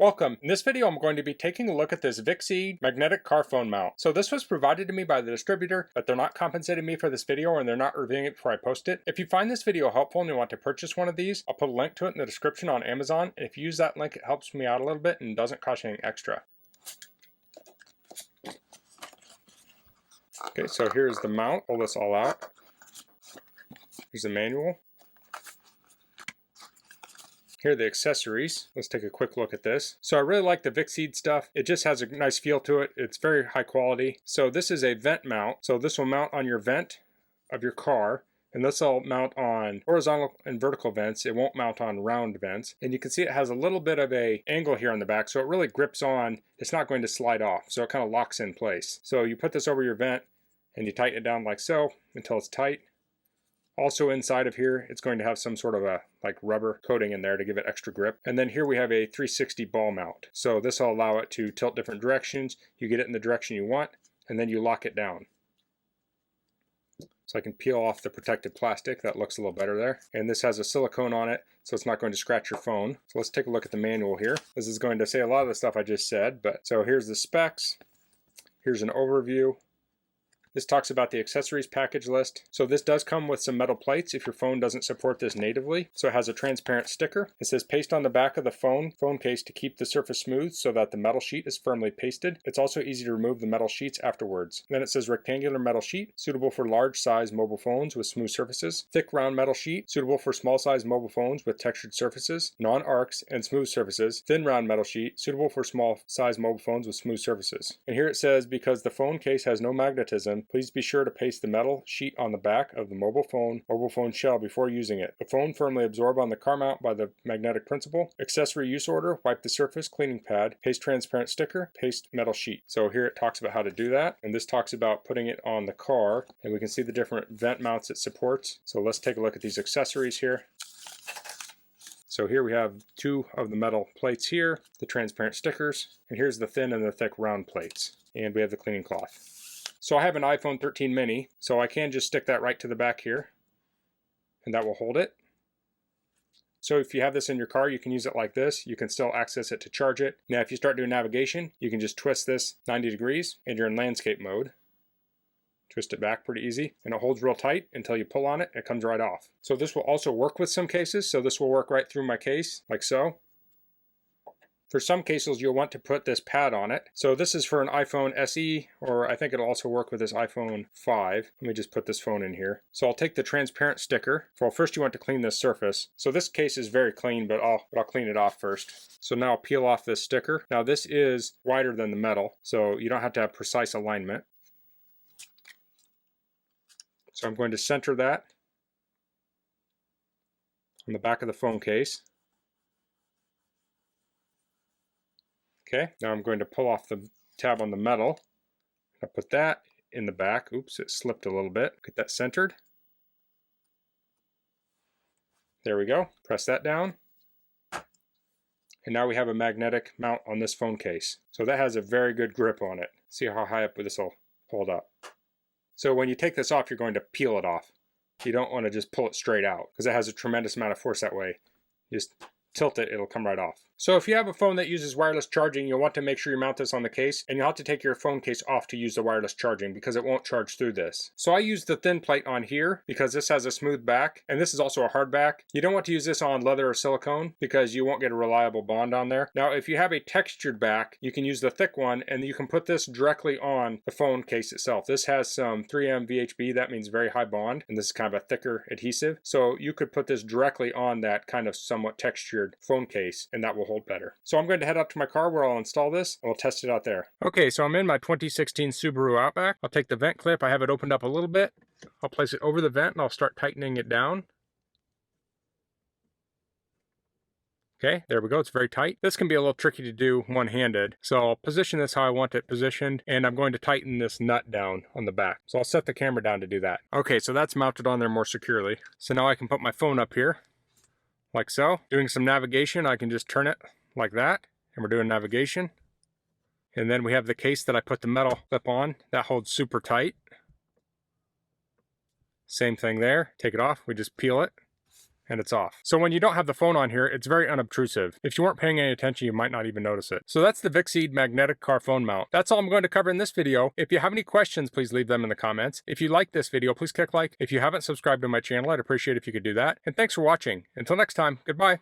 Welcome. In this video I'm going to be taking a look at this Vixeed magnetic car phone mount. So this was provided to me by the distributor, but they're not compensating me for this video and they're not reviewing it before I post it. If you find this video helpful and you want to purchase one of these, I'll put a link to it in the description on Amazon. And if you use that link, it helps me out a little bit and doesn't cost you anything extra. Okay, so here's the mount. Pull this all out. Here's the manual. Here are the accessories. Let's take a quick look at this. So I really like the Vixeed stuff. It just has a nice feel to it. It's very high quality. So this is a vent mount. So this will mount on your vent of your car. And this will mount on horizontal and vertical vents. It won't mount on round vents. And you can see it has a little bit of an angle here on the back. So it really grips on. It's not going to slide off. So it kind of locks in place. So you put this over your vent and you tighten it down like so until it's tight. Also inside of here, it's going to have some sort of a rubber coating in there to give it extra grip. And then here we have a 360 ball mount. So this will allow it to tilt different directions. You get it in the direction you want, and then you lock it down. So I can peel off the protective plastic. That looks a little better there. And this has a silicone on it, so it's not going to scratch your phone. So let's take a look at the manual here. This is going to say a lot of the stuff I just said, but so here's the specs. Here's an overview. This talks about the accessories package list. So this does come with some metal plates if your phone doesn't support this natively. So it has a transparent sticker. It says paste on the back of the phone case to keep the surface smooth so that the metal sheet is firmly pasted. It's also easy to remove the metal sheets afterwards. Then it says rectangular metal sheet, suitable for large size mobile phones with smooth surfaces. Thick round metal sheet, suitable for small size mobile phones with textured surfaces, non-arcs and smooth surfaces. Thin round metal sheet, suitable for small size mobile phones with smooth surfaces. And here it says because the phone case has no magnetism, please be sure to paste the metal sheet on the back of the mobile phone shell before using it. The phone firmly absorbed on the car mount by the magnetic principle. Accessory use order, wipe the surface, cleaning pad, paste transparent sticker, paste metal sheet. So here it talks about how to do that, and this talks about putting it on the car, and we can see the different vent mounts it supports. So let's take a look at these accessories here. So here we have two of the metal plates here, the transparent stickers, and here's the thin and the thick round plates. And we have the cleaning cloth. So I have an iPhone 13 mini, so I can just stick that right to the back here, and that will hold it. So if you have this in your car, you can use it like this. You can still access it to charge it. Now if you start doing navigation, you can just twist this 90 degrees, and you're in landscape mode. Twist it back pretty easy, and it holds real tight until you pull on it, it comes right off. So this will also work with some cases, so this will work right through my case, like so. For some cases, you'll want to put this pad on it. So this is for an iPhone SE, or I think it'll also work with this iPhone 5. Let me just put this phone in here. So I'll take the transparent sticker. Well, first you want to clean this surface. So this case is very clean, but I'll clean it off first. So now I'll peel off this sticker. Now this is wider than the metal, so you don't have to have precise alignment. So I'm going to center that on the back of the phone case. Okay, now I'm going to pull off the tab on the metal. I put that in the back. Oops, it slipped a little bit. Get that centered. There we go. Press that down. And now we have a magnetic mount on this phone case. So that has a very good grip on it. See how high up this will hold up. So when you take this off, you're going to peel it off. You don't want to just pull it straight out because it has a tremendous amount of force that way. You just tilt it, it'll come right off. So if you have a phone that uses wireless charging, you'll want to make sure you mount this on the case, and you'll have to take your phone case off to use the wireless charging because it won't charge through this. So I use the thin plate on here because this has a smooth back, and this is also a hard back. You don't want to use this on leather or silicone because you won't get a reliable bond on there. Now if you have a textured back, you can use the thick one, and you can put this directly on the phone case itself. This has some 3M VHB, that means very high bond, and this is kind of a thicker adhesive. So you could put this directly on that kind of somewhat textured phone case, and that will hold better. So I'm going to head out to my car where I'll install this, and we'll test it out there. Okay, so I'm in my 2016 Subaru Outback. I'll take the vent clip. I have it opened up a little bit. I'll place it over the vent, and I'll start tightening it down. Okay, there we go. It's very tight. This can be a little tricky to do one-handed. So I'll position this how I want it positioned, and I'm going to tighten this nut down on the back. So I'll set the camera down to do that. Okay, so that's mounted on there more securely. So now I can put my phone up here, like so. Doing some navigation, I can just turn it like that, and we're doing navigation. And then we have the case that I put the metal clip on. That holds super tight. Same thing there. Take it off. We just peel it, and it's off. So when you don't have the phone on here, it's very unobtrusive. If you weren't paying any attention, you might not even notice it. So that's the Vixeed magnetic car phone mount. That's all I'm going to cover in this video. If you have any questions, please leave them in the comments. If you like this video, please click like. If you haven't subscribed to my channel, I'd appreciate if you could do that. And thanks for watching. Until next time, goodbye.